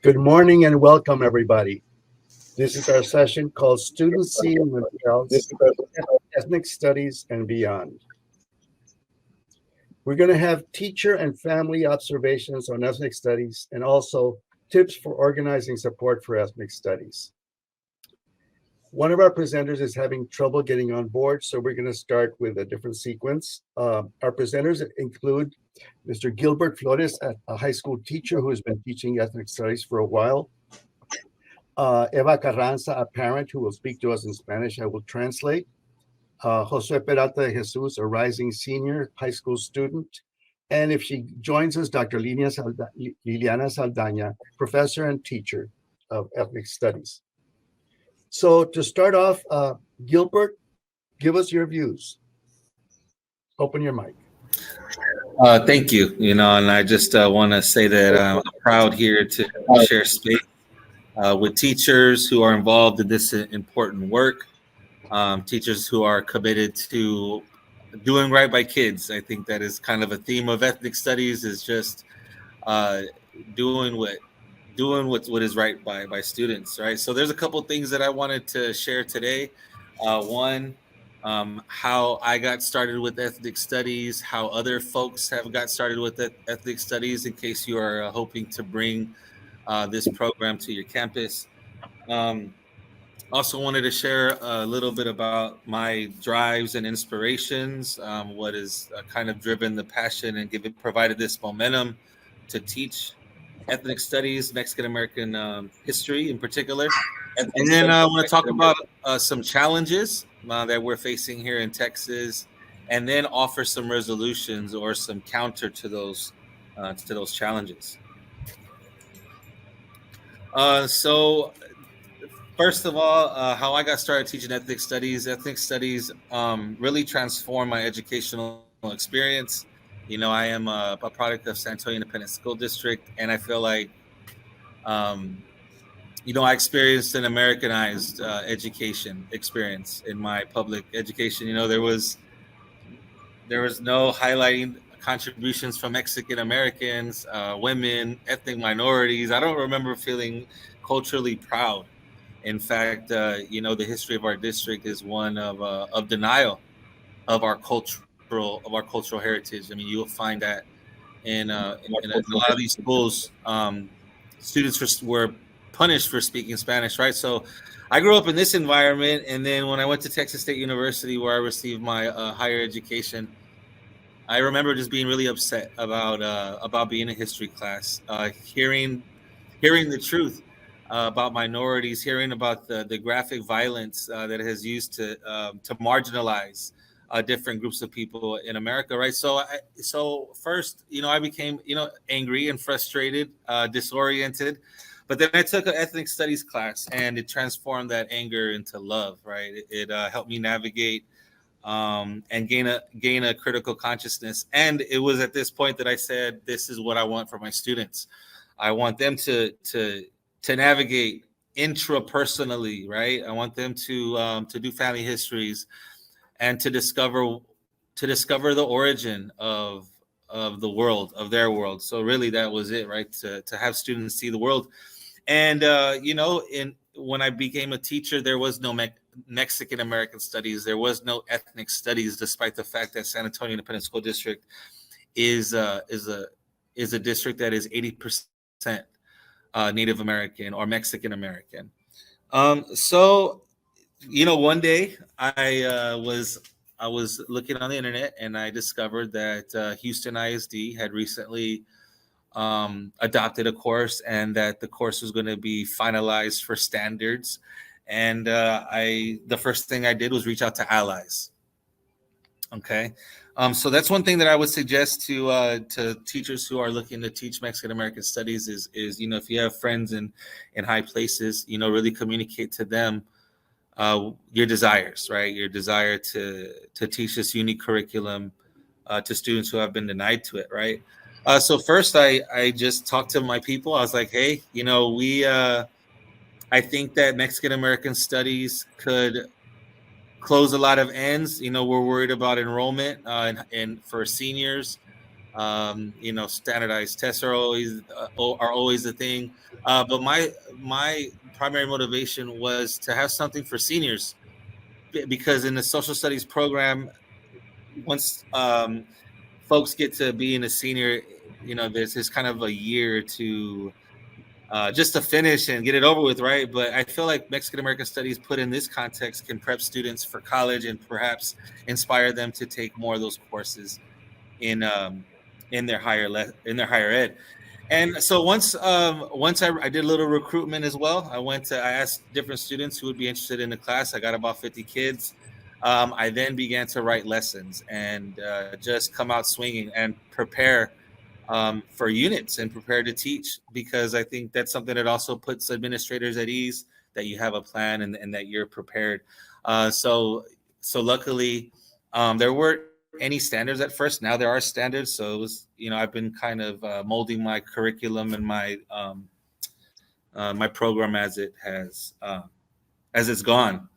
Good morning and welcome, everybody. This is our session called Students Seeing Themselves, Ethnic Studies and Beyond. We're going to have teacher and family observations on ethnic studies and also tips for organizing support for ethnic studies. One of our presenters is having trouble getting on board, so we're going to start with a different sequence. Our presenters include Mr. Gilbert Flores, a high school teacher who has been teaching ethnic studies for a while. Eva Carranza, a parent who will speak to us in Spanish. I will translate. Josué Peralta de Jesús, a rising senior high school student. And if she joins us, Dr. Lilliana Saldana, professor and teacher of ethnic studies. So to start off, Gilbert, give us your views. Open your mic. Thank you. And I just want to say that I'm proud here to share space with teachers who are involved in this important work, teachers who are committed to doing right by kids. I think that is kind of a theme of ethnic studies, is just doing what is right by students, right? So there's a couple of things that I wanted to share today. One, how I got started with ethnic studies, how other folks have got started with ethnic studies, in case you are hoping to bring this program to your campus. Also wanted to share a little bit about my drives and inspirations, what has kind of driven the passion and provided this momentum to teach ethnic studies, Mexican American history in particular. And then I want to talk about some challenges that we're facing here in Texas, and then offer some resolutions or some counter to those challenges. So first of all, how I got started teaching ethnic studies. Ethnic studies really transformed my educational experience. I am a product of San Antonio Independent School District, and I feel like, I experienced an Americanized education experience in my public education. There was no highlighting contributions from Mexican Americans, women, ethnic minorities. I don't remember feeling culturally proud. In fact, the history of our district is one of denial of our cultural heritage. I mean, you will find that in a lot of these schools, students were punished for speaking Spanish, right? So I grew up in this environment, and then when I went to Texas State University, where I received my higher education, I remember just being really upset about being in a history class, hearing the truth about minorities, hearing about the graphic violence that it has used to marginalize different groups of people in America, right? So first, I became angry and frustrated, disoriented, but then I took an ethnic studies class, and it transformed that anger into love, right? It helped me navigate and gain a critical consciousness. And it was at this point that I said, this is what I want for my students. I want them to navigate intrapersonally, right? I want them to do family histories and to discover the origin of the world, of their world. So really, that was it, right? To have students see the world. And when I became a teacher, there was no Mexican American studies. There was no ethnic studies, despite the fact that San Antonio Independent School District is a district that is 80% Native American or Mexican American. So one day I was looking on the internet, and I discovered that Houston ISD had recently adopted a course, and that the course was going to be finalized for standards. And the first thing I did was reach out to allies. Okay. So that's one thing that I would suggest to teachers who are looking to teach Mexican American studies is if you have friends in high places, really communicate to them your desires, right? Your desire to teach this unique curriculum to students who have been denied to it, right? So first, I just talked to my people. I was like, hey, I think that Mexican American studies could close a lot of ends. We're worried about enrollment and for seniors. Standardized tests are always a thing. But my primary motivation was to have something for seniors, because in the social studies program, once folks get to being a senior, there's this kind of a year to just to finish and get it over with, right? But I feel like Mexican American Studies put in this context can prep students for college and perhaps inspire them to take more of those courses in their higher ed. And so once I did a little recruitment as well. I asked different students who would be interested in the class. I got about 50 kids. I then began to write lessons and just come out swinging and prepare for units and prepare to teach, because I think that's something that also puts administrators at ease, that you have a plan and that you're prepared. So luckily, there weren't any standards at first. Now there are standards. So it was, I've been kind of molding my curriculum and my my program as it's gone.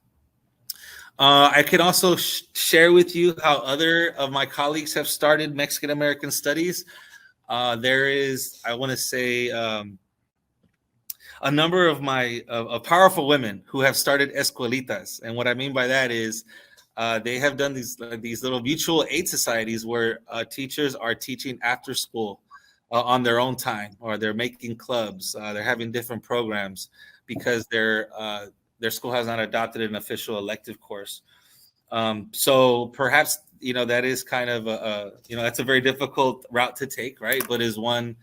I can also share with you how other of my colleagues have started Mexican American Studies. There is, I want to say, a number of of powerful women who have started escuelitas, and what I mean by that is they have done these little mutual aid societies where teachers are teaching after school on their own time, or they're making clubs, they're having different programs because their school has not adopted an official elective course. So perhaps that is kind of that's a very difficult route to take, right? But is one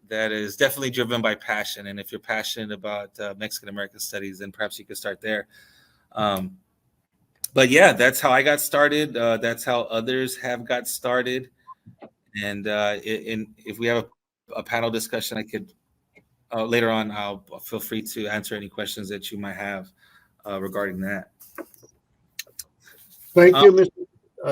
that is definitely driven by passion. And if you're passionate about Mexican American Studies, then perhaps you could start there. But yeah, that's how I got started. That's how others have got started. And if we have a panel discussion, I could later on, I'll feel free to answer any questions that you might have regarding that. Thank you, Mr.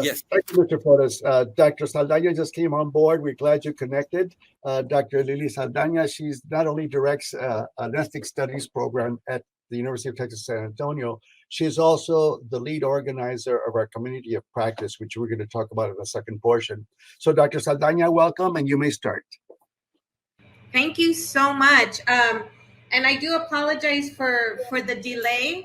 Yes. Thank you, Mr. Flores. Dr. Saldana just came on board. We're glad you connected. Dr. Lily Saldana, she's not only directs an ethnic studies program at the University of Texas, San Antonio, she's also the lead organizer of our community of practice, which we're going to talk about in the second portion. So Dr. Saldana, welcome, and you may start. Thank you so much. And I do apologize for the delay.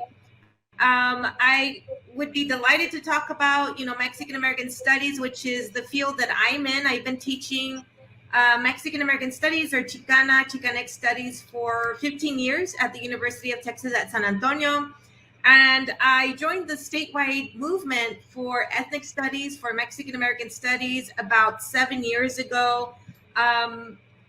I would be delighted to talk about, Mexican American Studies, which is the field that I'm in. I've been teaching Mexican American Studies, or Chicanx Studies, for 15 years at the University of Texas at San Antonio. And I joined the statewide movement for ethnic studies, for Mexican American Studies, about 7 years ago.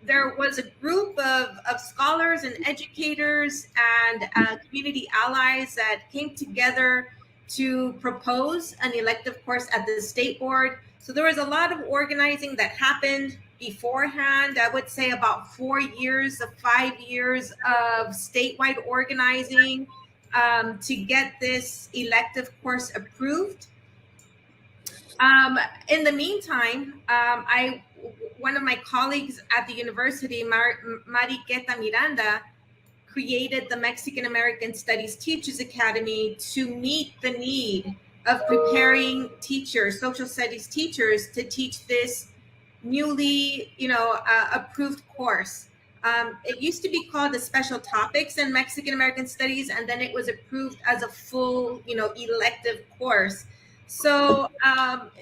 There was a group of scholars and educators and community allies that came together to propose an elective course at the state board. So there was a lot of organizing that happened beforehand. I would say about 4 years of 5 years of statewide organizing to get this elective course approved. In the meantime, one of my colleagues at the university, Mariqueta Miranda, created the Mexican American Studies Teachers Academy to meet the need of preparing teachers, social studies teachers, to teach this newly, approved course. It used to be called the Special Topics in Mexican American Studies, and then it was approved as a full, elective course. So,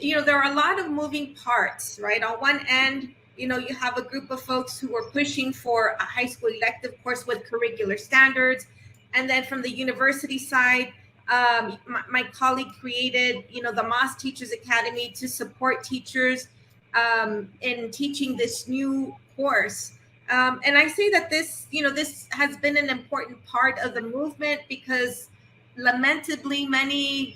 there are a lot of moving parts, right? On one end, you have a group of folks who are pushing for a high school elective course with curricular standards. And then from the university side, my colleague created, the Moss Teachers Academy to support teachers in teaching this new course. And I say that this has been an important part of the movement because lamentably many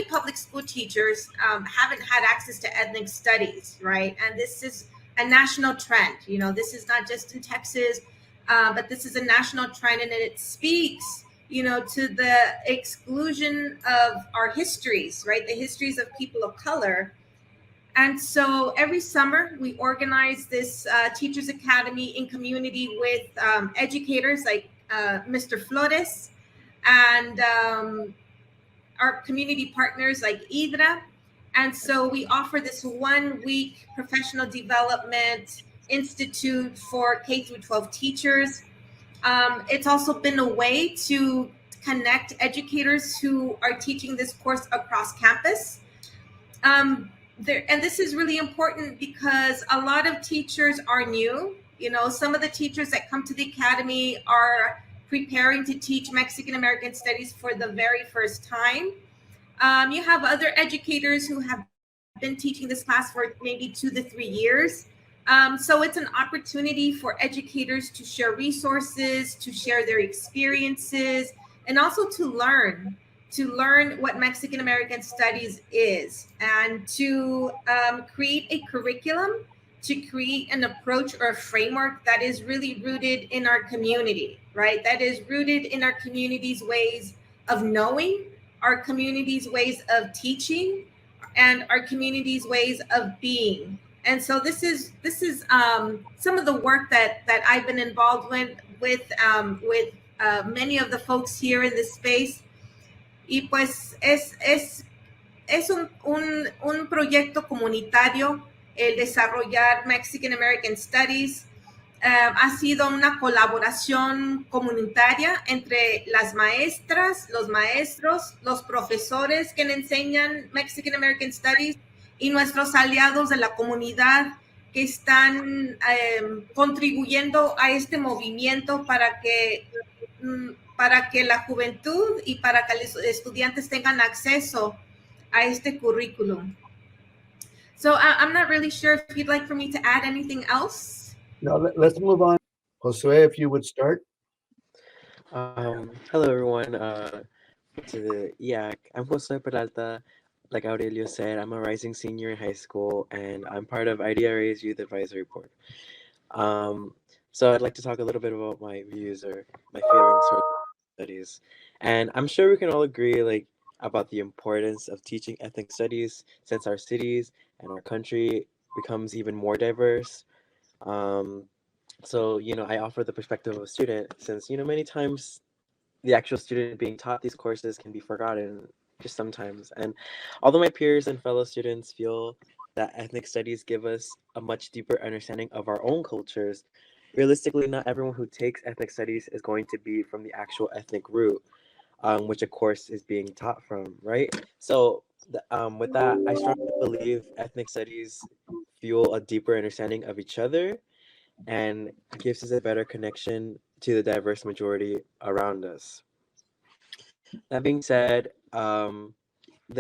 public school teachers haven't had access to ethnic studies, right? And this is a national trend. This is not just in Texas, but this is a national trend, and it speaks, to the exclusion of our histories, right? The histories of people of color. And so every summer we organize this Teachers Academy in community with educators like Mr. Flores and our community partners like IDRA. And so we offer this 1-week professional development institute for K through 12 teachers. It's also been a way to connect educators who are teaching this course across campus. And this is really important because a lot of teachers are new. You know, some of the teachers that come to the academy are preparing to teach Mexican American studies for the very first time. You have other educators who have been teaching this class for maybe 2 to 3 years. So it's an opportunity for educators to share resources, to share their experiences, and also to learn what Mexican American Studies is, and to create a curriculum, to create an approach or a framework that is really rooted in our community, right? That is rooted in our community's ways of knowing, our community's ways of teaching, and our community's ways of being. And so this is some of the work that I've been involved with many of the folks here in this space. Y pues es un proyecto comunitario el desarrollar Mexican American Studies. Ha sido una colaboración comunitaria entre las maestras, los maestros, los profesores que le enseñan Mexican American Studies y nuestros aliados de la comunidad que están contribuyendo a este movimiento para que la juventud y para que los estudiantes tengan acceso a este currículum. So I'm not really sure if you'd like for me to add anything else. Now let's move on. Josué, if you would start. Hello everyone. I'm Josué Peralta. Like Aurelio said, I'm a rising senior in high school, and I'm part of IDRA's Youth Advisory Board. So I'd like to talk a little bit about my views or my feelings toward studies. And I'm sure we can all agree about the importance of teaching ethnic studies since our cities and our country becomes even more diverse. So, I offer the perspective of a student since, many times the actual student being taught these courses can be forgotten just sometimes. And although my peers and fellow students feel that ethnic studies give us a much deeper understanding of our own cultures, realistically, not everyone who takes ethnic studies is going to be from the actual ethnic root, which of course is being taught from, right? So with that, I strongly believe ethnic studies fuel a deeper understanding of each other and gives us a better connection to the diverse majority around us. That being said, the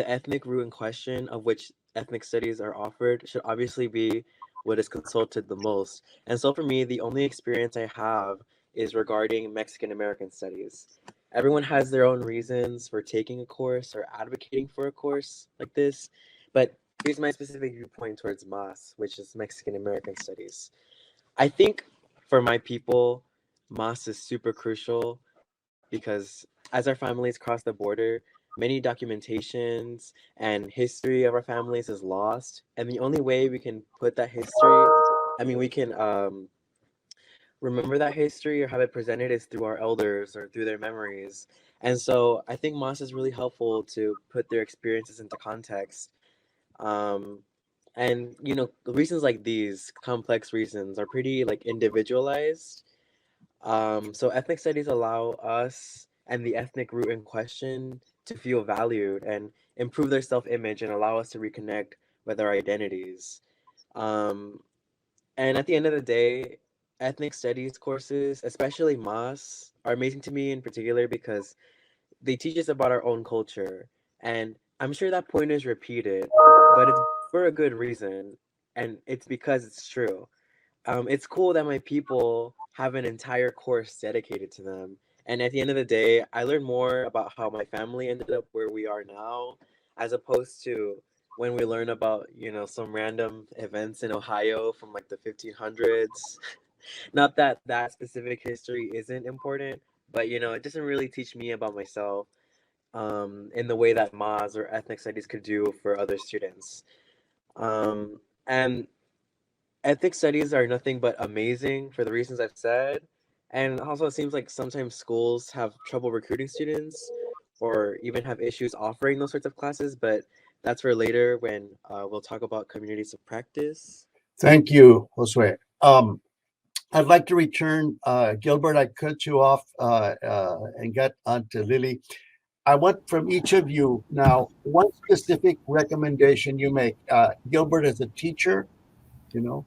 ethnic root in question of which ethnic studies are offered should obviously be what is consulted the most. And so for me, the only experience I have is regarding Mexican American studies. Everyone has their own reasons for taking a course or advocating for a course like this, but here's my specific viewpoint towards MAS, which is Mexican American Studies. I think for my people, MAS is super crucial because as our families cross the border, many documentations and history of our families is lost. And the only way we can put that history, we can remember that history or have it presented is through our elders or through their memories. And so I think MAS is really helpful to put their experiences into context. And, reasons like these, complex reasons, are pretty individualized. So ethnic studies allow us and the ethnic root in question to feel valued and improve their self-image and allow us to reconnect with our identities. And at the end of the day, ethnic studies courses, especially MAS, are amazing to me in particular because they teach us about our own culture. And I'm sure that point is repeated, but it's for a good reason. And it's because it's true. It's cool that my people have an entire course dedicated to them. And at the end of the day, I learned more about how my family ended up where we are now, as opposed to when we learn about, some random events in Ohio from the 1500s. Not that that specific history isn't important, but, it doesn't really teach me about myself in the way that MAS or ethnic studies could do for other students. And ethnic studies are nothing but amazing for the reasons I've said. And also it seems like sometimes schools have trouble recruiting students or even have issues offering those sorts of classes. But that's for later when we'll talk about communities of practice. Thank you, Josué. I'd like to return, Gilbert, I cut you off and got onto Lily. I want from each of you now one specific recommendation you make. Gilbert as a teacher, you know,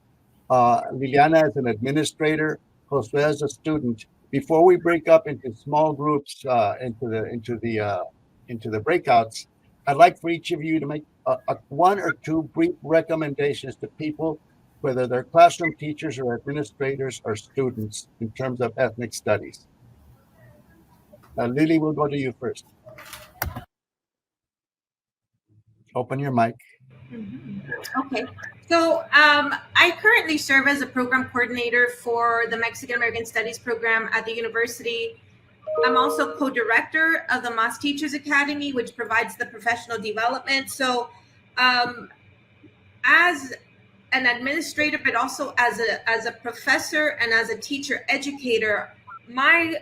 Liliana as an administrator, Josué as a student. Before we break up into small groups, into the breakouts, I'd like for each of you to make one or two brief recommendations to people, whether they're classroom teachers or administrators or students, in terms of ethnic studies. Lily, we'll go to you first. Open your mic. Okay. So I currently serve as a program coordinator for the Mexican American Studies program at the university. I'm also co-director of the Mas Teachers Academy, which provides the professional development. So as an administrator, but also as a professor and as a teacher educator, my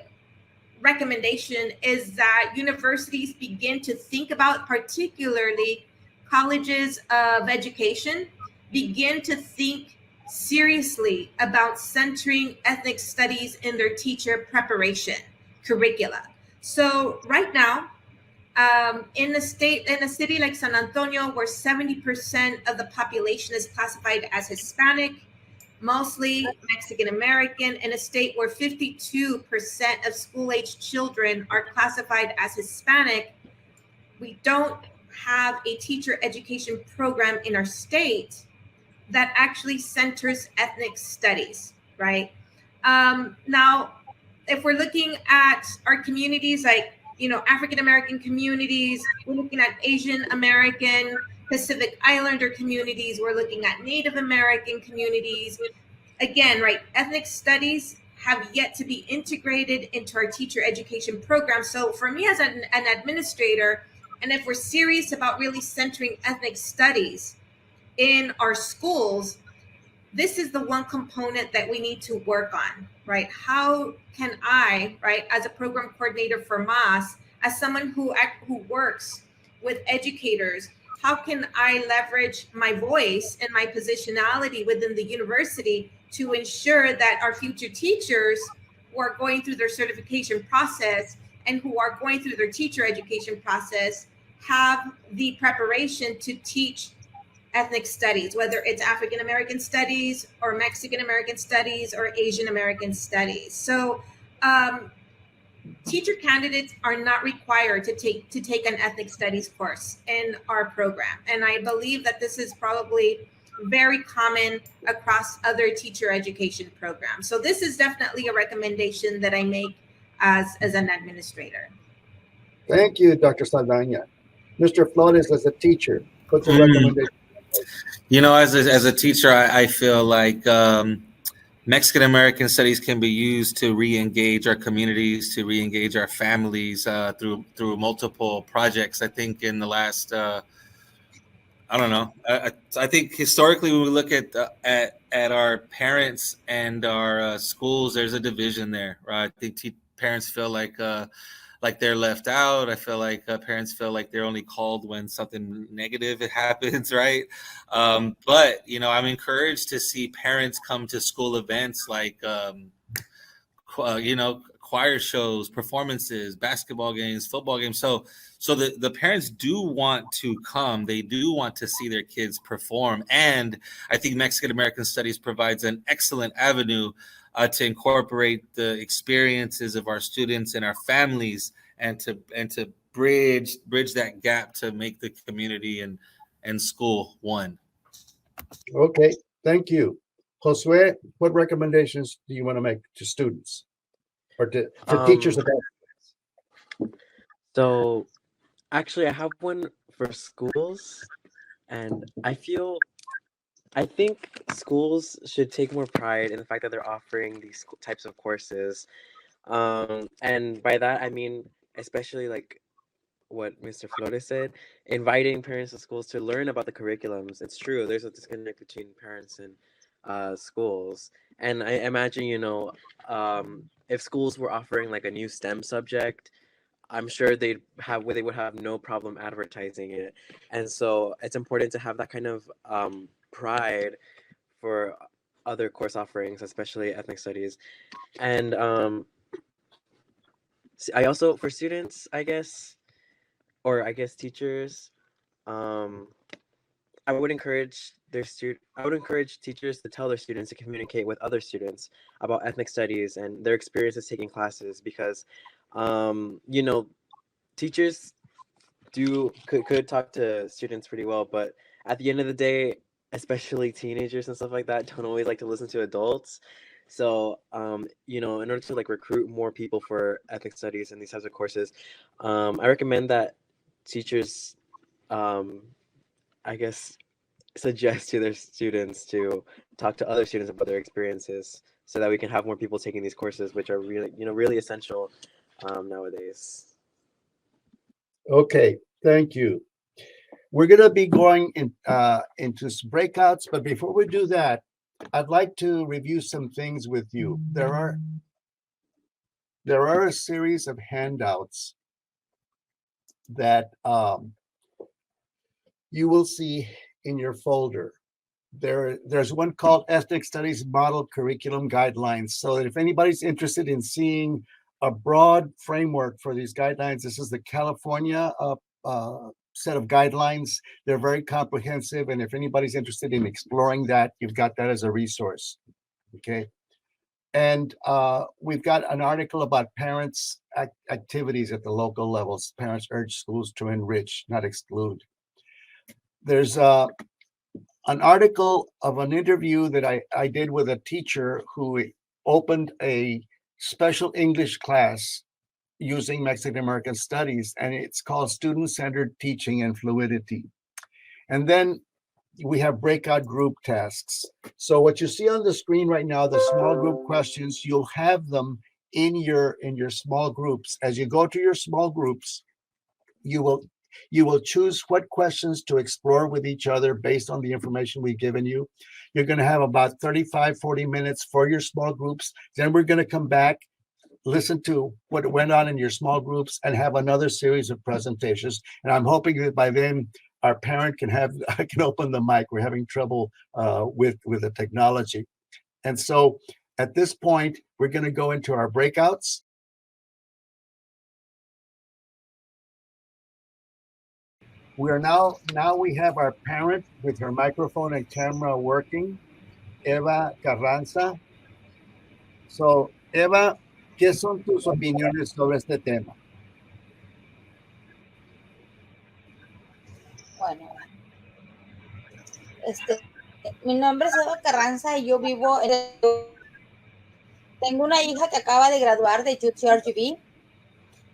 recommendation is that universities begin to think about, particularly colleges of education, begin to think seriously about centering ethnic studies in their teacher preparation curricula. So right now, in a city like San Antonio, where 70% of the population is classified as Hispanic, mostly Mexican American, in a state where 52% of school-age children are classified as Hispanic, we don't have a teacher education program in our state that actually centers ethnic studies, right? Now, if we're looking at our communities, like, African American communities, we're looking at Asian American, Pacific Islander communities, we're looking at Native American communities. Again, right, ethnic studies have yet to be integrated into our teacher education program. So for me as an administrator, and if we're serious about really centering ethnic studies in our schools, this is the one component that we need to work on, right? How can I, right, as a program coordinator for MAS, as someone who works with educators, how can I leverage my voice and my positionality within the university to ensure that our future teachers who are going through their certification process and who are going through their teacher education process have the preparation to teach ethnic studies, whether it's African American studies or Mexican American studies or Asian American studies. So teacher candidates are not required to take an ethnic studies course in our program. And I believe that this is probably very common across other teacher education programs. So this is definitely a recommendation that I make as an administrator. Thank you, Dr. Saldana. Mr. Flores, as a teacher, what's a recommendation? As a teacher, I feel like Mexican American studies can be used to re-engage our communities, to re-engage our families through multiple projects. I think in the last, I don't know. I think historically, when we look at our parents and our schools, there's a division there, right? I think parents feel like they're left out. I feel like parents feel like they're only called when something negative happens, right? But I'm encouraged to see parents come to school events like choir shows, performances, basketball games, football games. So the parents do want to come. They do want to see their kids perform. And I think Mexican American Studies provides an excellent avenue to incorporate the experiences of our students and our families, and to bridge that gap to make the community and school one. Okay, thank you. Josué, what recommendations do you want to make to students or to teachers about? So actually, I have one for schools, and I think schools should take more pride in the fact that they're offering these types of courses. And by that, I mean, especially like what Mr. Flores said, inviting parents to schools to learn about the curriculums. It's true, there's a disconnect between parents and schools. And I imagine, if schools were offering like a new STEM subject, I'm sure they would have no problem advertising it. And so it's important to have that kind of pride for other course offerings, especially ethnic studies. And I also, for students, I guess, or I guess teachers, I would encourage teachers to tell their students to communicate with other students about ethnic studies and their experiences taking classes, because you know, teachers could talk to students pretty well, but at the end of the day, especially teenagers and stuff like that, don't always like to listen to adults. So you know, in order to like recruit more people for ethnic studies and these types of courses, I recommend that teachers I guess suggest to their students to talk to other students about their experiences, so that we can have more people taking these courses, which are really, you know, really essential nowadays. Okay, thank you. We're going to be going into some breakouts, but before we do that, I'd like to review some things with you. There are a series of handouts that you will see in your folder. There's one called Ethnic Studies Model Curriculum Guidelines. So that if anybody's interested in seeing a broad framework for these guidelines, this is the California set of guidelines. They're very comprehensive. And if anybody's interested in exploring that, you've got that as a resource. Okay. And we've got an article about parents' activities at the local levels. Parents urge schools to enrich, not exclude. There's an article of an interview that I did with a teacher who opened a special English class using Mexican American Studies, and it's called Student-Centered Teaching and Fluidity. And then we have breakout group tasks. So what you see on the screen right now, the small group questions, you'll have them in your small groups. As you go to your small groups, you will choose what questions to explore with each other based on the information we've given you. You're going to have about 35, 40 minutes for your small groups. Then we're going to come back, listen to what went on in your small groups, and have another series of presentations. And I'm hoping that by then our parent can open the mic. We're having trouble with the technology. And so at this point, we're going to go into our breakouts. We are now we have our parent with her microphone and camera working, Eva Carranza. So, Eva, ¿qué son tus opiniones sobre este tema? Bueno, mi nombre es Eva Carranza y yo vivo tengo una hija que acaba de graduar de UTRGV.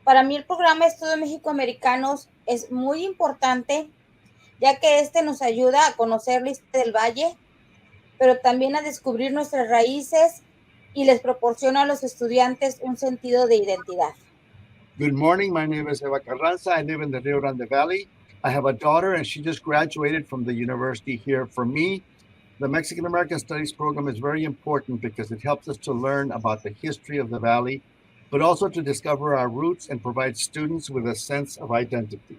Para mí el programa de Estudios Mexicoamericanos es muy importante, ya que nos ayuda a conocer la historia del Valle, pero también a descubrir nuestras raíces y les proporciona a los estudiantes un sentido de identidad. Good morning, my name is Eva Carranza. I live in the Rio Grande Valley. I have a daughter and she just graduated from the university here. For me, the Mexican American Studies program is very important because it helps us to learn about the history of the Valley, but also to discover our roots and provide students with a sense of identity.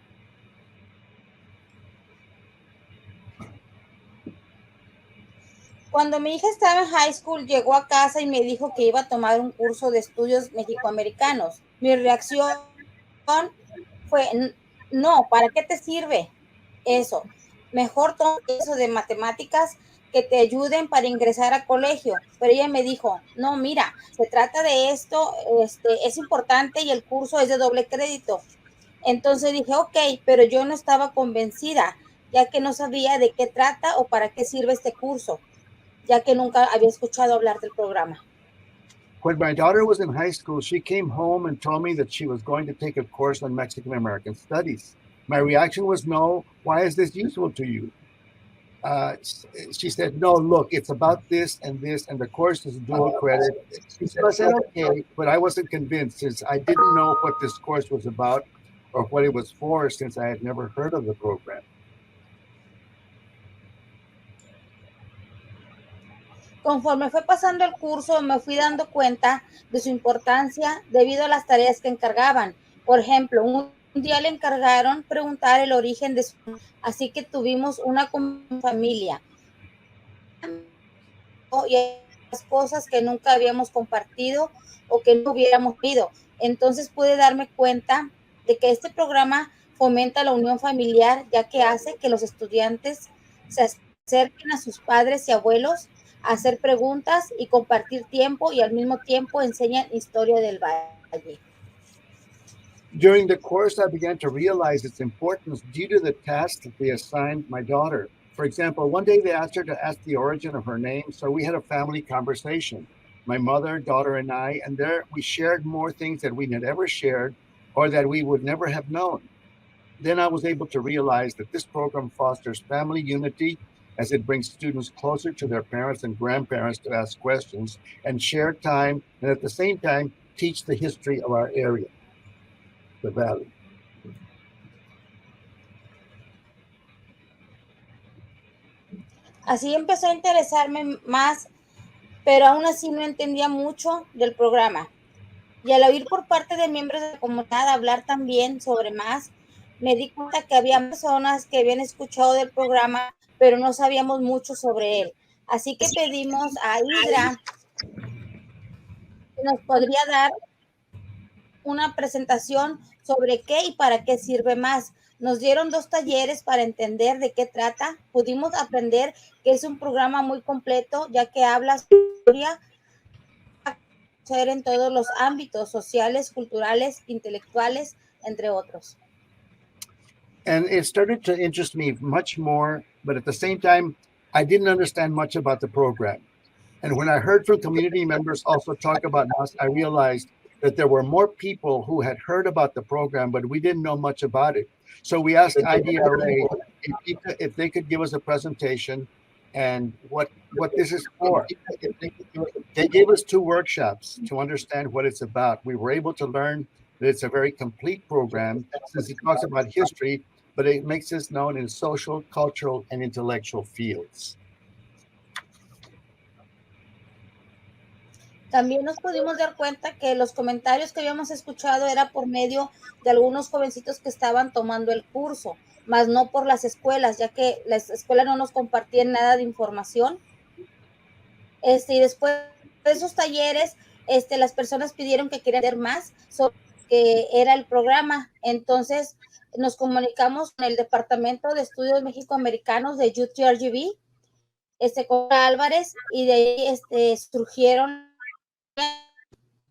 Cuando mi hija estaba en high school, llegó a casa y me dijo que iba a tomar un curso de estudios mexicoamericanos. Mi reacción fue, no, ¿para qué te sirve eso? Mejor toma eso de matemáticas que te ayuden para ingresar a colegio. Pero ella me dijo, no, mira, se trata de esto, es importante y el curso es de doble crédito. Entonces dije, ok, pero yo no estaba convencida, ya que no sabía de qué trata o para qué sirve este curso, ya que nunca había escuchado hablar del programa. When my daughter was in high school, she came home and told me that she was going to take a course on Mexican American Studies. My reaction was, no, why is this useful to you? She said, no, look, it's about this, and the course is dual credit. So I said, okay, but I wasn't convinced since I didn't know what this course was about or what it was for, since I had never heard of the program. Conforme fue pasando el curso, me fui dando cuenta de su importancia debido a las tareas que encargaban. Por ejemplo, un día le encargaron preguntar el origen de su, así que tuvimos una familia y las cosas que nunca habíamos compartido o que no hubiéramos visto. Entonces pude darme cuenta de que este programa fomenta la unión familiar, ya que hace que los estudiantes se acerquen a sus padres y abuelos a hacer preguntas y compartir tiempo, y al mismo tiempo enseñan historia del valle. During the course, I began to realize its importance due to the task that they assigned my daughter. For example, one day they asked her to ask the origin of her name, so we had a family conversation, my mother, daughter, and I, and there we shared more things that we had ever shared or that we would never have known. Then I was able to realize that this program fosters family unity as it brings students closer to their parents and grandparents to ask questions and share time, and at the same time, teach the history of our area, the valley. Así empezó a interesarme más, pero aún así no entendía mucho del programa. Y al oír por parte de miembros de la comunidad hablar también sobre más, me di cuenta que había personas que habían escuchado del programa, pero no sabíamos mucho sobre él. Así que pedimos a IDRA que nos podría dar una presentación sobre qué y para qué sirve más. Nos dieron 2 talleres para entender de qué trata. Pudimos aprender que es un programa muy completo, ya que habla sobre historia en todos los ámbitos sociales, culturales, intelectuales, entre otros. And it started to interest me much more, but at the same time, I didn't understand much about the program. And when I heard from community members also talk about us, I realized that there were more people who had heard about the program, but we didn't know much about it. So we asked IDRA if they could give us a presentation and what this is for. They gave us 2 workshops to understand what it's about. We were able to learn that it's a very complete program since it talks about history, but it makes us known in social, cultural, and intellectual fields. También nos pudimos dar cuenta que los comentarios que habíamos escuchado era por medio de algunos jovencitos que estaban tomando el curso, más no por las escuelas, ya que las escuelas no nos compartían nada de información. Y después de esos talleres, las personas pidieron que querían ver más sobre qué era el programa. Entonces nos comunicamos con el Departamento de Estudios Mexicoamericanos de UTRGV, con Álvarez, y de ahí surgieron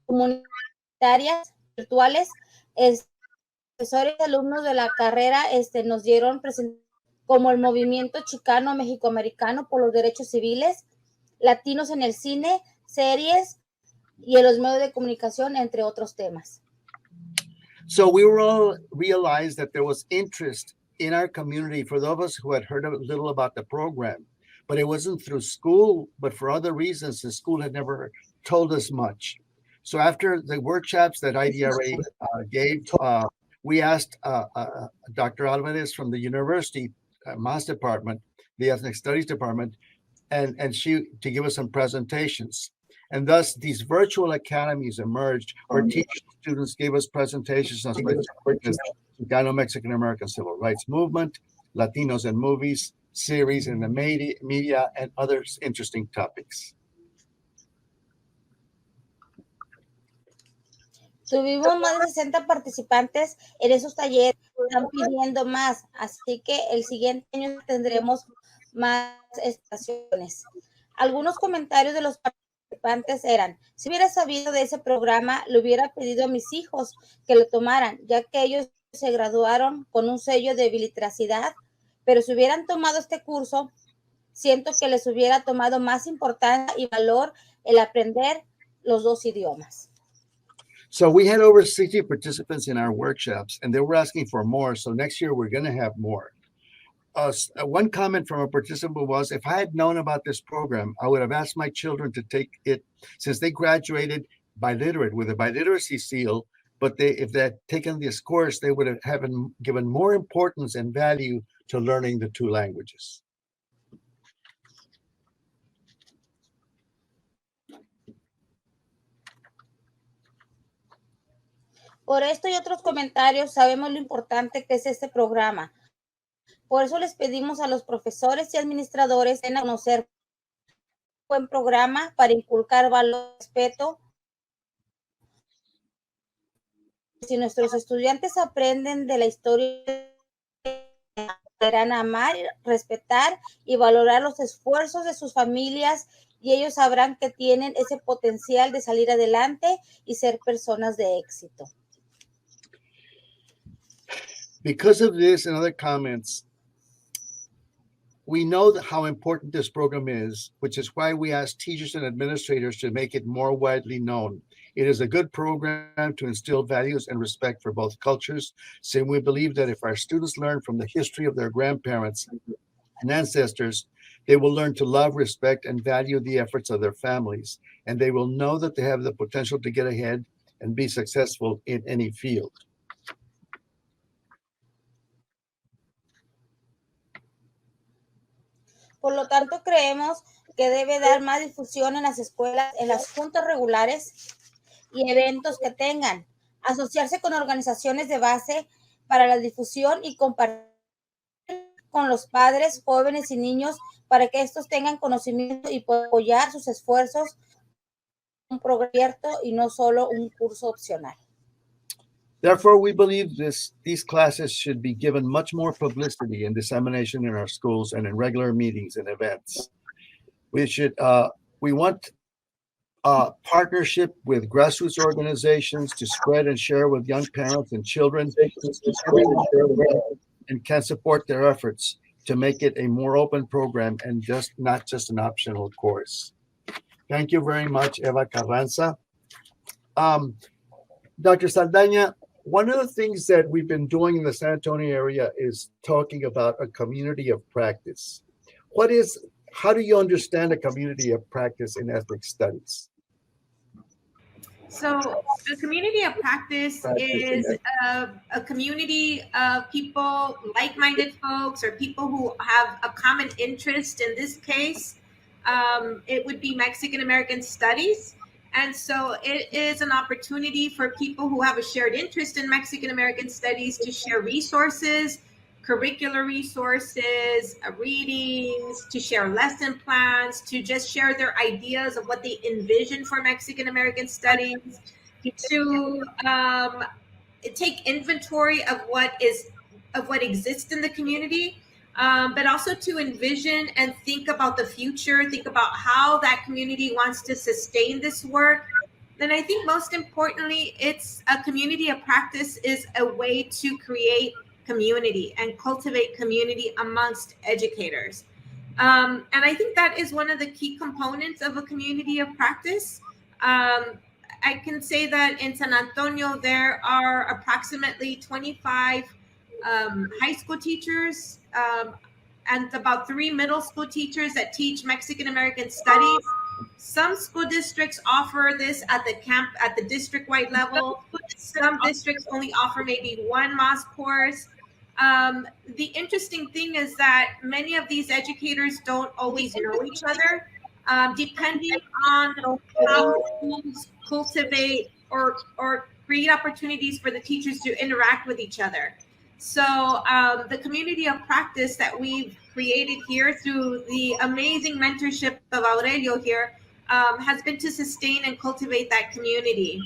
comunitarias virtuales. Profesores y alumnos de la carrera nos dieron presentaciones como el movimiento chicano mexicoamericano por los derechos civiles, latinos en el cine, series y en los medios de comunicación, entre otros temas. So we were all realized that there was interest in our community for those of us who had heard a little about the program, but it wasn't through school, but for other reasons, the school had never told us much. So after the workshops that IDRA gave, we asked Dr. Alvarez from the university Mass Department, the Ethnic Studies Department, and she to give us some presentations. And thus these virtual academies emerged where teachers and students gave us presentations on Chicano Mexican American Civil Rights Movement, Latinos in Movies, series in the media, and other interesting topics. Tuvimos más de 60 participantes en esos talleres, están pidiendo más, así que el siguiente año tendremos más estaciones. Algunos comentarios de los participantes eran: si hubiera sabido de ese programa, le hubiera pedido a mis hijos que lo tomaran, ya que ellos se graduaron con un sello de biliteracidad, pero si hubieran tomado este curso, siento que les hubiera tomado más importancia y valor el aprender los 2 idiomas. So we had over 60 participants in our workshops, and they were asking for more. So next year we're going to have more. One comment from a participant was, if I had known about this program, I would have asked my children to take it since they graduated biliterate with a biliteracy seal. But if they had taken this course, they would have given more importance and value to learning the 2 languages. Por esto y otros comentarios sabemos lo importante que es este programa. Por eso les pedimos a los profesores y administradores en conocer un buen programa para inculcar valor y respeto. Si nuestros estudiantes aprenden de la historia, aprenderán a amar, respetar y valorar los esfuerzos de sus familias, y ellos sabrán que tienen ese potencial de salir adelante y ser personas de éxito. Because of this and other comments, we know how important this program is, which is why we ask teachers and administrators to make it more widely known. It is a good program to instill values and respect for both cultures, since we believe that if our students learn from the history of their grandparents and ancestors, they will learn to love, respect, and value the efforts of their families, and they will know that they have the potential to get ahead and be successful in any field. Por lo tanto, creemos que debe dar más difusión en las escuelas, en las juntas regulares y eventos que tengan, asociarse con organizaciones de base para la difusión y compartir con los padres, jóvenes y niños para que estos tengan conocimiento y puedan apoyar sus esfuerzos, un programa abierto y no solo un curso opcional. Therefore, we believe these classes should be given much more publicity and dissemination in our schools and in regular meetings and events. We want a partnership with grassroots organizations to spread and share with young parents and children and can support their efforts to make it a more open program and not just an optional course. Thank you very much, Eva Carranza. Dr. Saldana, one of the things that we've been doing in the San Antonio area is talking about a community of practice. How do you understand a community of practice in ethnic studies? So the community of practice is a community of people, like-minded folks, or people who have a common interest. In this case, it would be Mexican American studies. And so it is an opportunity for people who have a shared interest in Mexican American studies to share resources, curricular resources, readings, to share lesson plans, to just share their ideas of what they envision for Mexican American studies, to take inventory of what exists in the community, but also to envision and think about the future, think about how that community wants to sustain this work. And I think most importantly, it's a community of practice is a way to create community and cultivate community amongst educators. And I think that is one of the key components of a community of practice. I can say that in San Antonio, there are approximately 25 high school teachers and about 3 middle school teachers that teach Mexican American studies. Some school districts offer this at the district-wide level. Some districts only offer maybe 1 MAS course. The interesting thing is that many of these educators don't always know each other, depending on how schools cultivate or create opportunities for the teachers to interact with each other. So the community of practice that we've created here through the amazing mentorship of Aurelio here has been to sustain and cultivate that community.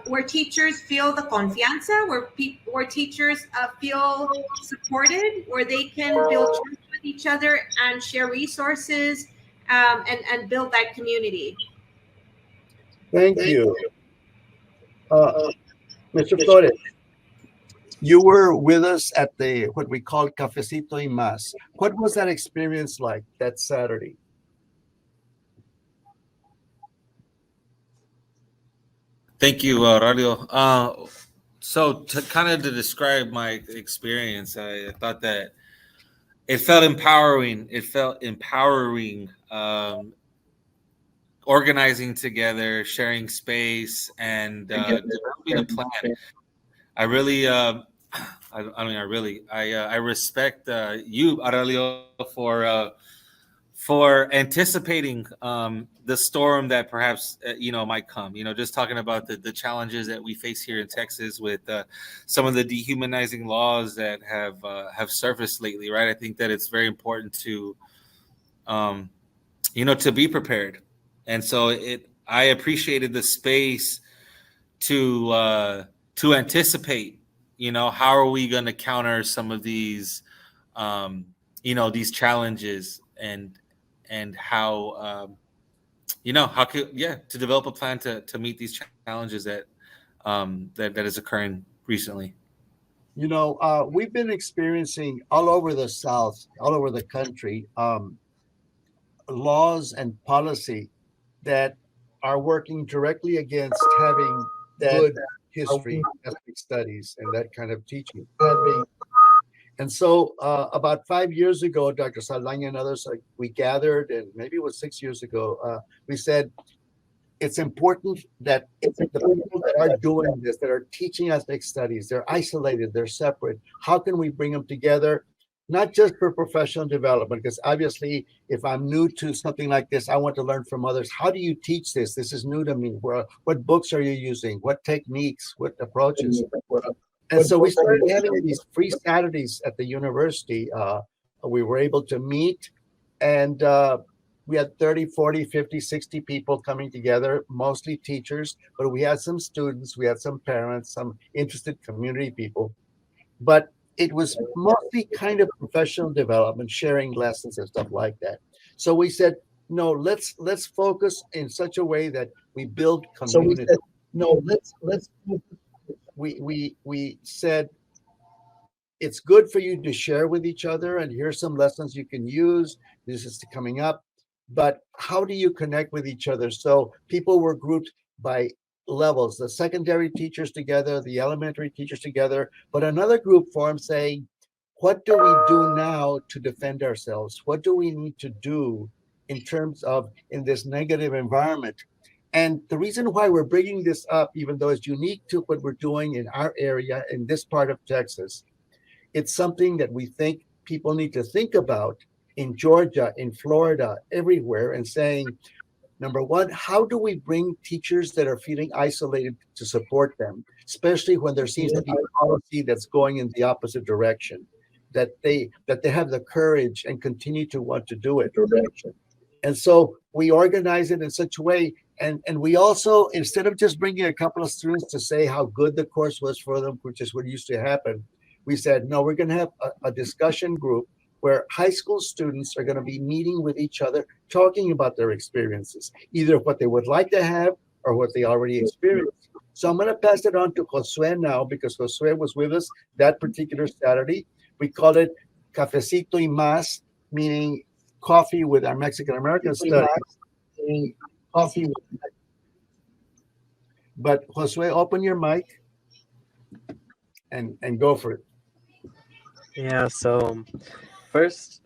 Where teachers feel the confianza, where teachers feel supported, where they can build trust with each other and share resources and build that community. Thank you. Mr. Flores, you were with us at what we call Cafecito y Más. What was that experience like that Saturday? Thank you, Aurelio. So to describe my experience, I thought that it felt empowering. Organizing together, sharing space, and developing a plan. I respect you, Aurelio, for anticipating the storm that perhaps might come. Just talking about the challenges that we face here in Texas with some of the dehumanizing laws that have surfaced lately, right? I think that it's very important to to be prepared, and so I appreciated the space to anticipate. How are we going to counter some of these these challenges, and how how could to develop a plan to meet these challenges that is occurring recently. We've been experiencing all over the South, all over the country, laws and policy that are working directly against having good history, ethnic studies, and that kind of teaching. And so about 5 years ago, Dr. Saldana and others, we gathered, and maybe it was 6 years ago, we said, it's important that the people that are doing this, that are teaching ethnic studies, they're isolated, they're separate. How can we bring them together? Not just for professional development, because obviously, if I'm new to something like this, I want to learn from others. How do you teach this? This is new to me. What books are you using? What techniques? What approaches? And so we started having these free Saturdays at the university. We were able to meet, and we had 30, 40, 50, 60 people coming together, mostly teachers, but we had some students, we had some parents, some interested community people. But it was mostly kind of professional development, sharing lessons and stuff like that. So we said, no, let's focus in such a way that we build community. We said, it's good for you to share with each other, and here's some lessons you can use. This is coming up, but how do you connect with each other? So people were grouped by levels, the secondary teachers together, the elementary teachers together, but another group formed saying, what do we do now to defend ourselves? What do we need to do in terms of in this negative environment? And the reason why we're bringing this up, even though it's unique to what we're doing in our area, in this part of Texas, it's something that we think people need to think about in Georgia, in Florida, everywhere, and saying, number one, how do we bring teachers that are feeling isolated to support them, especially when there seems to be a policy that's going in the opposite direction, that they have the courage and continue to want to do it. And so we organize it in such a way. And we also, instead of just bringing a couple of students to say how good the course was for them, which is what used to happen, we said, no, we're going to have a discussion group where high school students are going to be meeting with each other, talking about their experiences, either what they would like to have or what they already experienced. So I'm going to pass it on to Josué now, because Josué was with us that particular Saturday. We called it Cafecito y Más, meaning coffee with our Mexican-American studies. But Josué, open your mic and go for it. Yeah, so first,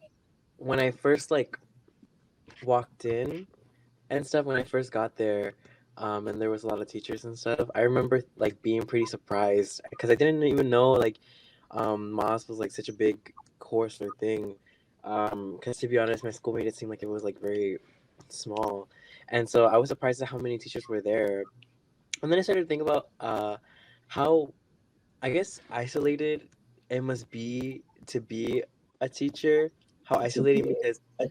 when I first walked in and stuff, when I first got there, and there was a lot of teachers and stuff, I remember being pretty surprised because I didn't even know MAS was such a big course or thing. Because to be honest, my school made it seem like it was very small, and so I was surprised at how many teachers were there. And then I started to think about how, I guess, isolated it must be to be a teacher. How isolating, because I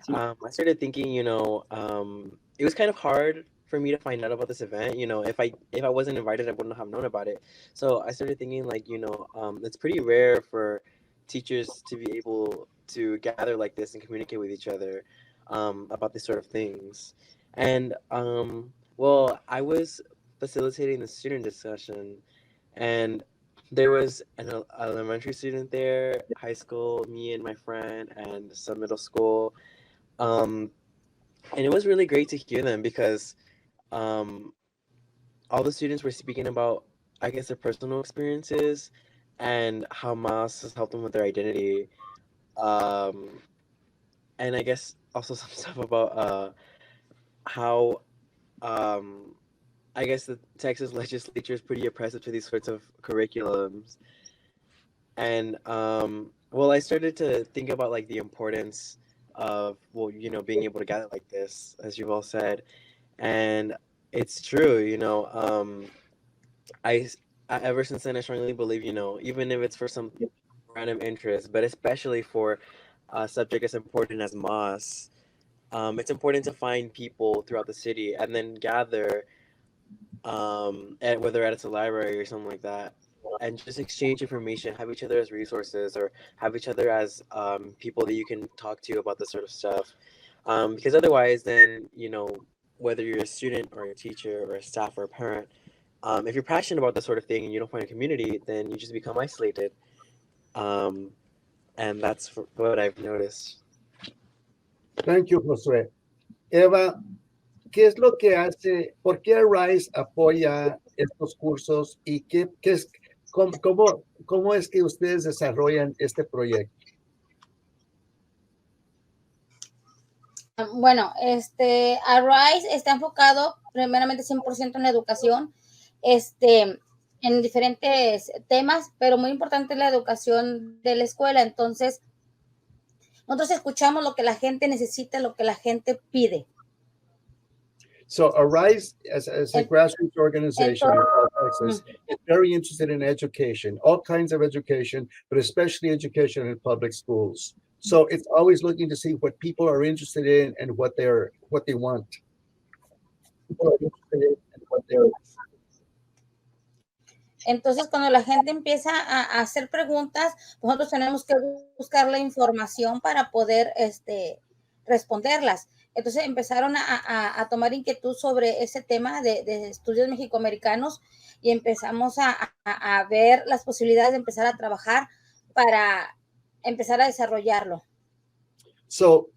started thinking, it was kind of hard for me to find out about this event. If I wasn't invited, I wouldn't have known about it. So I started thinking it's pretty rare for teachers to be able to gather like this and communicate with each other about these sort of things. And well, I was facilitating the student discussion, and there was an elementary student there, high school, me and my friend, and some middle school. And it was really great to hear them because all the students were speaking about, I guess, their personal experiences and how MAS has helped them with their identity. And I guess also some stuff about how I guess the Texas legislature is pretty oppressive to these sorts of curriculums. And well, I started to think about the importance of, well, being able to gather like this, as you've all said. And it's true, I ever since then I strongly believe, even if it's for some random interest, but especially for a subject as important as Moss, it's important to find people throughout the city and then gather, whether at a library or something like that, and just exchange information, have each other as resources, or have each other as people that you can talk to about this sort of stuff. Because otherwise, then, whether you're a student or a teacher or a staff or a parent, if you're passionate about this sort of thing and you don't find a community, then you just become isolated. And that's what I've noticed. Thank you, Josué. Eva, ¿qué es lo que hace? ¿Por qué Arise apoya estos cursos y cómo es que ustedes desarrollan este proyecto? Bueno, Arise está enfocado primeramente 100% en la educación, en diferentes temas, pero muy importante es la educación de la escuela. Entonces, nosotros escuchamos lo que la gente necesita, lo que la gente pide. So Arise, as a grassroots organization in Texas, is very interested in education, all kinds of education, but especially education in public schools. So it's always looking to see what people are interested in and what they want. People are interested in and what they're. Entonces, cuando la gente empieza a hacer preguntas, nosotros tenemos que buscar la información para poder responderlas. Entonces, empezaron a tomar inquietud sobre ese tema de estudios mexicoamericanos y empezamos a ver las posibilidades de empezar a trabajar para empezar a desarrollarlo. So,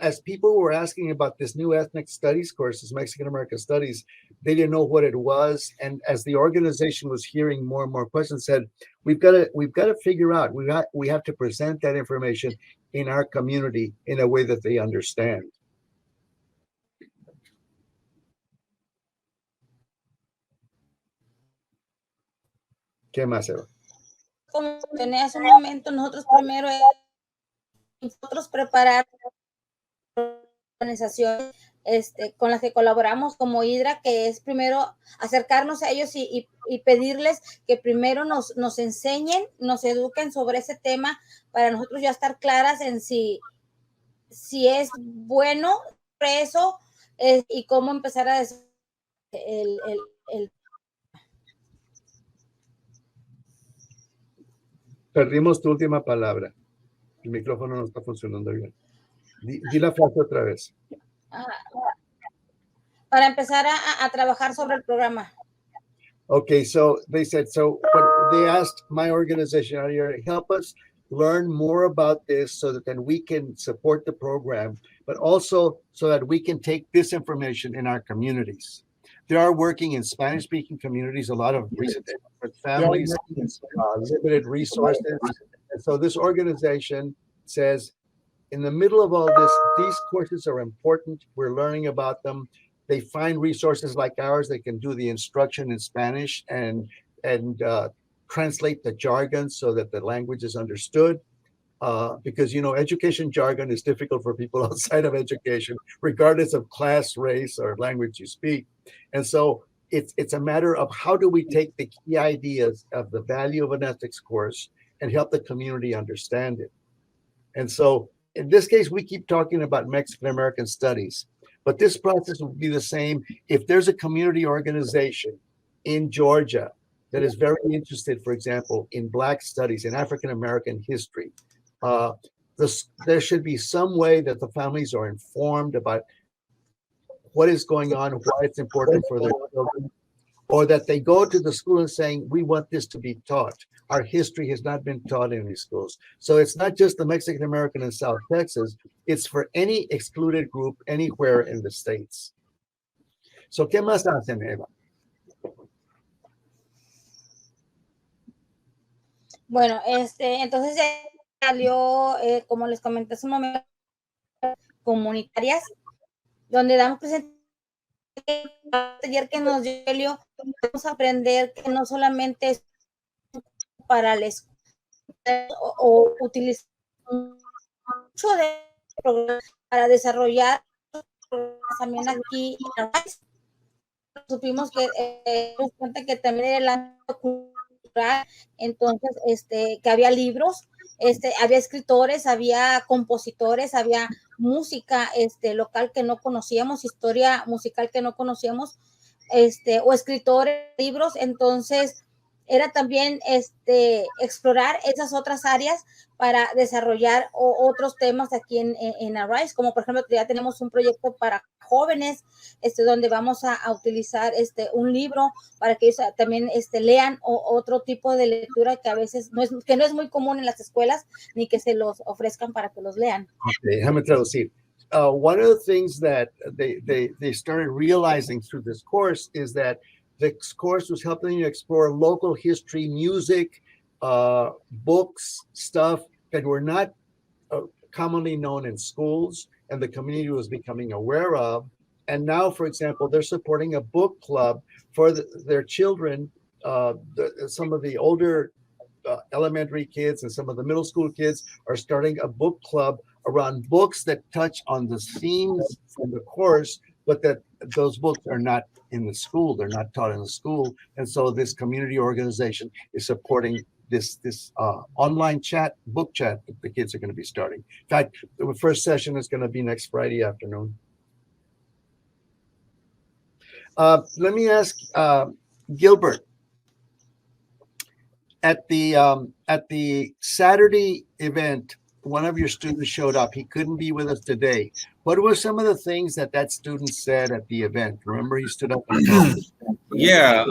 as people were asking about this new ethnic studies course, this Mexican American Studies, they didn't know what it was. And as the organization was hearing more and more questions, said, we've got to figure out, we have to present that information in our community in a way that they understand. ¿Qué más, Eva? Como tenía hace un momento, nosotros primero preparar organizaciones con las que colaboramos como IDRA, que es primero acercarnos a ellos y pedirles que primero nos enseñen, nos eduquen sobre ese tema para nosotros ya estar claras en si es bueno eso y cómo empezar a Perdimos tu última palabra. El micrófono no está funcionando bien. Di la frase otra vez. Para empezar a trabajar sobre el programa. Okay, so they said, they asked my organization out here, help us learn more about this so that then we can support the program, but also so that we can take this information in our communities. They are working in Spanish-speaking communities, a lot of recent families, limited resources. And so this organization says, in the middle of all this, these courses are important. We're learning about them. They find resources like ours. They can do the instruction in Spanish and translate the jargon so that the language is understood. Because, education jargon is difficult for people outside of education, regardless of class, race, or language you speak. And so it's a matter of how do we take the key ideas of the value of an ethics course and help the community understand it. And so in this case, we keep talking about Mexican American studies, but this process would be the same if there's a community organization in Georgia that is very interested, for example, in Black studies, in African American history. There should be some way that the families are informed about what is going on, why it's important for their children, or that they go to the school and saying, we want this to be taught. Our history has not been taught in these schools. So it's not just the Mexican American in South Texas, it's for any excluded group anywhere in the States. So, ¿qué más hacen, Eva? Bueno, entonces ya salió, como les comenté hace un momento, comunitarias, donde damos presentaciones. Ayer que nos dio Aurelio, vamos a aprender que no solamente es para la escuela o utilizar mucho de para desarrollar también aquí en Rice. Supimos que nos cuenta que también era el ámbito cultural, entonces que había libros, había escritores, había compositores, había música local que no conocíamos, historia musical que no conocíamos, o escritores, libros, entonces era también explorar esas otras áreas para desarrollar otros temas aquí en Arise, como por ejemplo ya tenemos un proyecto para jóvenes, donde vamos a utilizar un libro para que ellos también lean otro tipo de lectura que a veces no es muy común en las escuelas, ni que se los ofrezcan para que los lean. Okay, déjame traducir. One of the things that they started realizing through this course is that this course was helping you explore local history, music, books, stuff that were not commonly known in schools and the community was becoming aware of. And now, for example, they're supporting a book club for their children. Some of the older elementary kids and some of the middle school kids are starting a book club around books that touch on the themes from the course, but that those books are not in the school. They're not taught in the school. And so this community organization is supporting this online chat, book chat that the kids are going to be starting. In fact, the first session is going to be next Friday afternoon. Let me ask Gilbert. At the Saturday event, one of your students showed up. He couldn't be with us today. What were some of the things that student said at the event? Remember, he stood up and talked. Yeah.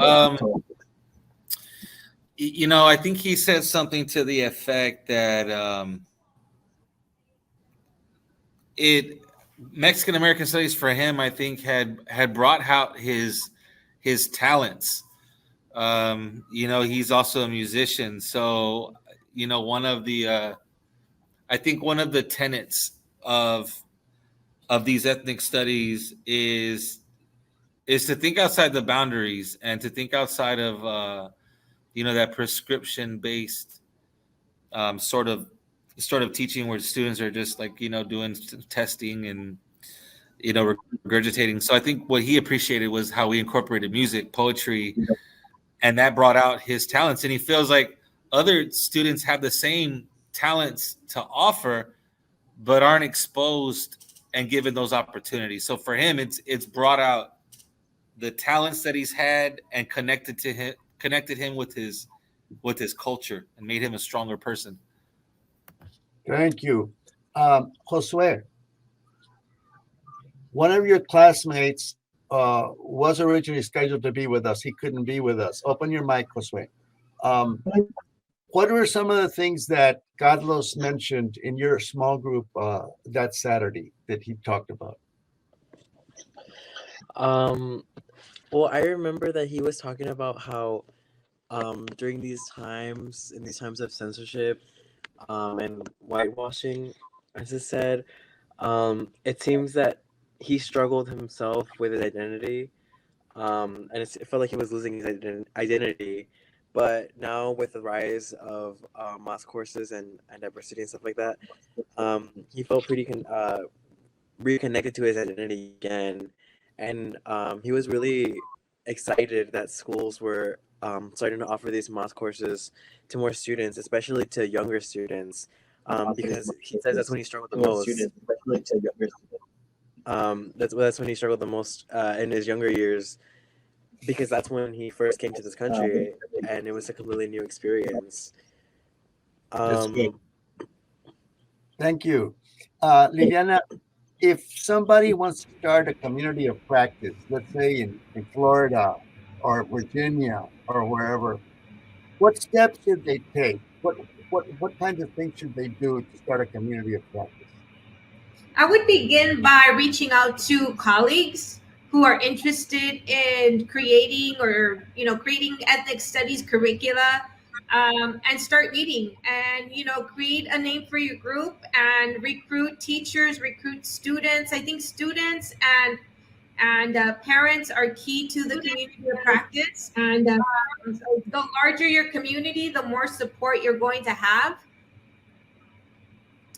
I think he said something to the effect that Mexican American studies for him, I think, had brought out his talents. He's also a musician, so one of the tenets of these ethnic studies is to think outside the boundaries and to think outside of that prescription based sort of teaching where students are just doing testing and regurgitating. So I think what he appreciated was how we incorporated music, poetry, and that brought out his talents. And he feels like other students have the same talents to offer, but aren't exposed and given those opportunities. So for him, it's brought out the talents that he's had and connected him with his culture and made him a stronger person. Thank you. Josué, one of your classmates was originally scheduled to be with us. He couldn't be with us. Open your mic, Josué. What were some of the things that Carlos mentioned in your small group that Saturday that he talked about? Well, I remember that he was talking about how during these times, in these times of censorship and whitewashing, as it said, it seems that he struggled himself with his identity, and it felt like he was losing his identity. But now with the rise of math courses and diversity and stuff like that, he felt pretty reconnected to his identity again. And he was really excited that schools were starting to offer these math courses to more students, especially to younger students, because he says that's when he struggled the most. That's when he struggled the most in his younger years, because that's when he first came to this country, and it was a completely new experience. That's good. Thank you. Lilliana, if somebody wants to start a community of practice, let's say in Florida or Virginia or wherever, what steps should they take? What kinds of things should they do to start a community of practice? I would begin by reaching out to colleagues who are interested in creating ethnic studies curricula, and start meeting and create a name for your group and recruit teachers, recruit students. I think students and parents are key to the community of practice, and the larger your community, the more support you're going to have.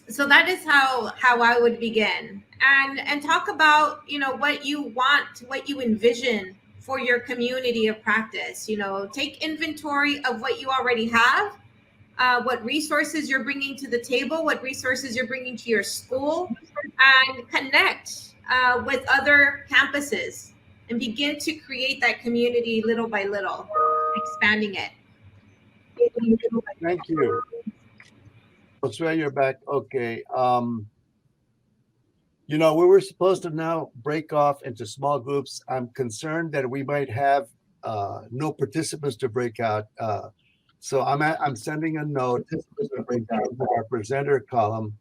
So that is how I would begin, and talk about, you know, what you want, what you envision for your community of practice. You know, take inventory of what you already have, what resources you're bringing to the table, what resources you're bringing to your school, and connect with other campuses and begin to create that community little by little, expanding it. Thank you. Josué, you're back. Okay. You know, we were supposed to now break off into small groups. I'm concerned that we might have no participants to break out. So I'm sending a note to our presenter column.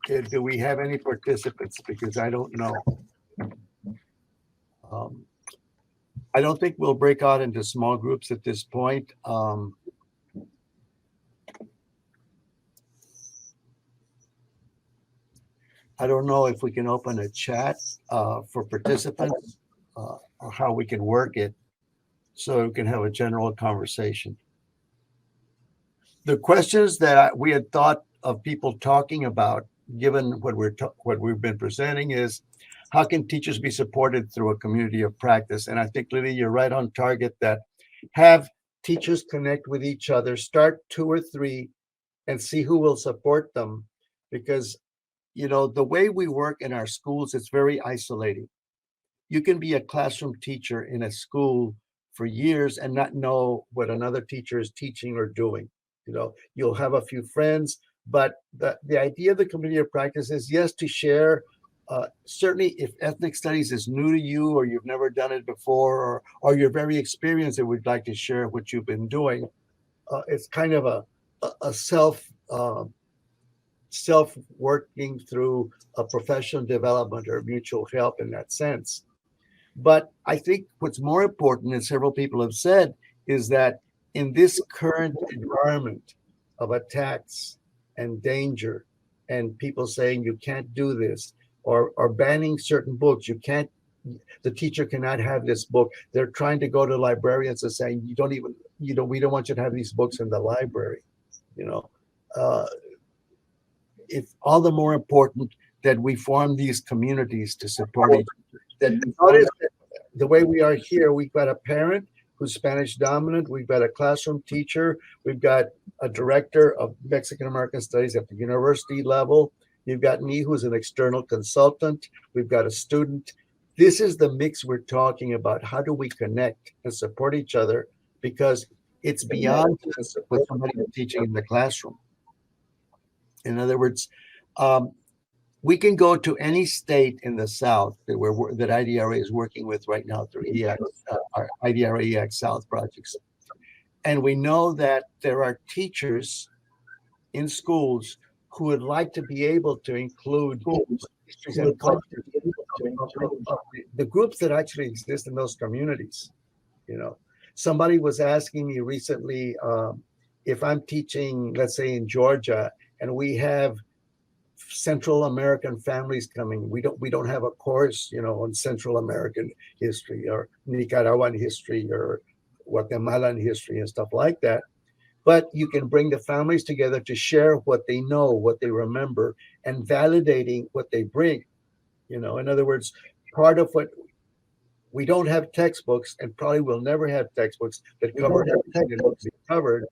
Do we have any participants? Because I don't know. I don't think we'll break out into small groups at this point. I don't know if we can open a chat for participants or how we can work it so we can have a general conversation. The questions that we had thought of people talking about, given what we've been presenting, is how can teachers be supported through a community of practice? And I think, Lily, you're right on target that have teachers connect with each other, start 2 or 3 and see who will support them. Because, you know, the way we work in our schools, it's very isolating. You can be a classroom teacher in a school for years and not know what another teacher is teaching or doing. You know, you'll have a few friends, but the idea of the community of practice is, yes, to share. Certainly, if ethnic studies is new to you or you've never done it before, or you're very experienced and would like to share what you've been doing, it's kind of a self working through a professional development or mutual help in that sense. But I think what's more important, and several people have said, is that in this current environment of attacks and danger and people saying you can't do this, or banning certain books, the teacher cannot have this book. They're trying to go to librarians and saying, we don't want you to have these books in the library. You know, it's all the more important that we form these communities to support each other. Notice that the way we are here, we've got a parent who's Spanish dominant, we've got a classroom teacher, we've got a director of Mexican American Studies at the university level, you've got me who's an external consultant, we've got a student. This is the mix we're talking about. How do we connect and support each other? Because it's beyond just what somebody is teaching in the classroom. In other words, we can go to any state in the South that IDRA is working with right now through our IDRA EX South projects. And we know that there are teachers in schools who would like to be able to include histories and cultures, the groups that actually exist in those communities. You know, somebody was asking me recently if I'm teaching, let's say in Georgia, and we have Central American families coming. We don't have a course, you know, on Central American history or Nicaraguan history or Guatemalan history and stuff like that. But you can bring the families together to share what they know, what they remember, and validating what they bring. You know, in other words, part of what we don't have textbooks, and probably will never have textbooks that cover everything that needs to be covered,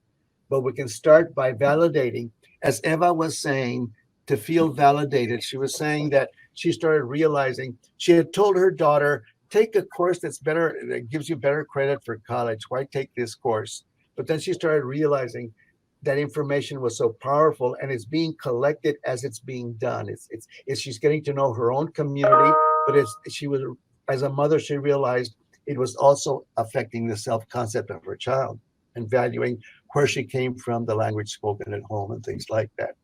but we can start by validating. As Eva was saying, to feel validated, she was saying that she started realizing she had told her daughter, take a course that's better, that gives you better credit for college. Why take this course? But then she started realizing that information was so powerful and it's being collected as it's being done. It's she's getting to know her own community, but as a mother, she realized it was also affecting the self-concept of her child and valuing where she came from, the language spoken at home and things like that.